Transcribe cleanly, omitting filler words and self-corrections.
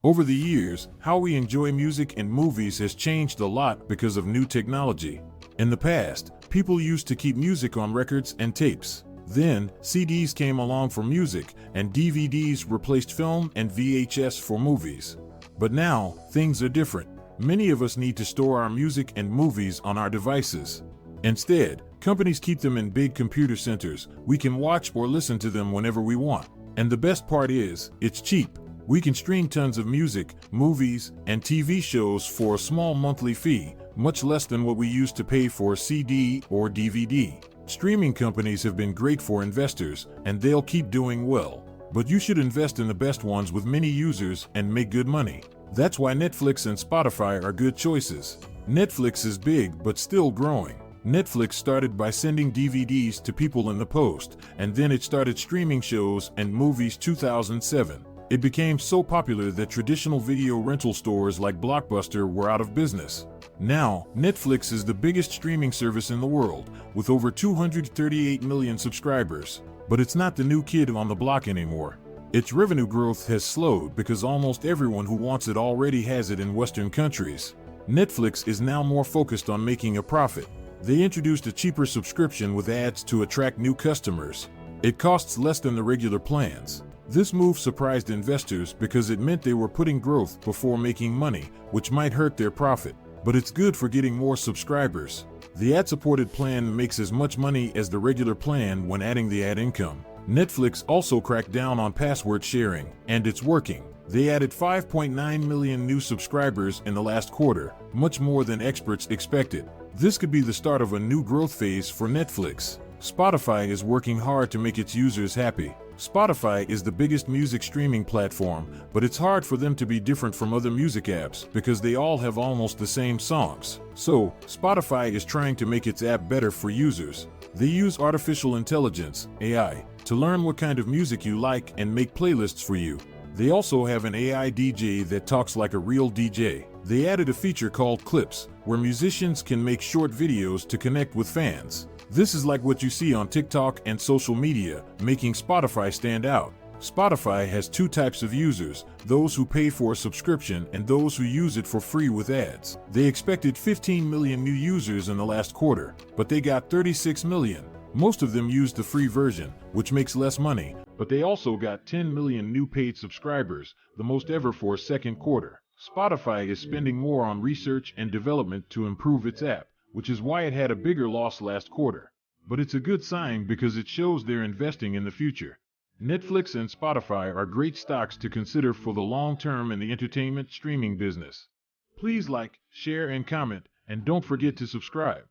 Over the years, how we enjoy music and movies has changed a lot because of new technology. In the past, people used to keep music on records and tapes. Then, CDs came along for music, and DVDs replaced film and VHS for movies. But now, things are different. Many of us need to store our music and movies on our devices. Instead, companies keep them in big computer centers. We can watch or listen to them whenever we want. And the best part is, it's cheap. We can stream tons of music, movies, and TV shows for a small monthly fee, much less than what we used to pay for a CD or DVD. Streaming companies have been great for investors, and they'll keep doing well. But you should invest in the best ones with many users and make good money. That's why Netflix and Spotify are good choices. Netflix is big but still growing. Netflix started by sending DVDs to people in the post, and then it started streaming shows and movies 2007. It became so popular that traditional video rental stores like Blockbuster were out of business. Now, Netflix is the biggest streaming service in the world, with over 238 million subscribers. But it's not the new kid on the block anymore. Its revenue growth has slowed because almost everyone who wants it already has it in Western countries. Netflix is now more focused on making a profit. They introduced a cheaper subscription with ads to attract new customers. It costs less than the regular plans. This move surprised investors because it meant they were putting growth before making money, which might hurt their profit. But it's good for getting more subscribers. The ad-supported plan makes as much money as the regular plan when adding the ad income. Netflix also cracked down on password sharing, and it's working. They added 5.9 million new subscribers in the last quarter, much more than experts expected. This could be the start of a new growth phase for Netflix. Spotify is working hard to make its users happy. Spotify is the biggest music streaming platform, but it's hard for them to be different from other music apps because they all have almost the same songs. So, Spotify is trying to make its app better for users. They use artificial intelligence, AI, to learn what kind of music you like and make playlists for you. They also have an AI DJ that talks like a real DJ. They added a feature called Clips, where musicians can make short videos to connect with fans. This is like what you see on TikTok and social media, making Spotify stand out. Spotify has two types of users, those who pay for a subscription and those who use it for free with ads. They expected 15 million new users in the last quarter, but they got 36 million. Most of them used the free version, which makes less money, but they also got 10 million new paid subscribers, the most ever for a second quarter. Spotify is spending more on research and development to improve its app, which is why it had a bigger loss last quarter. But it's a good sign because it shows they're investing in the future. Netflix and Spotify are great stocks to consider for the long term in the entertainment streaming business. Please like, share, and comment, and don't forget to subscribe.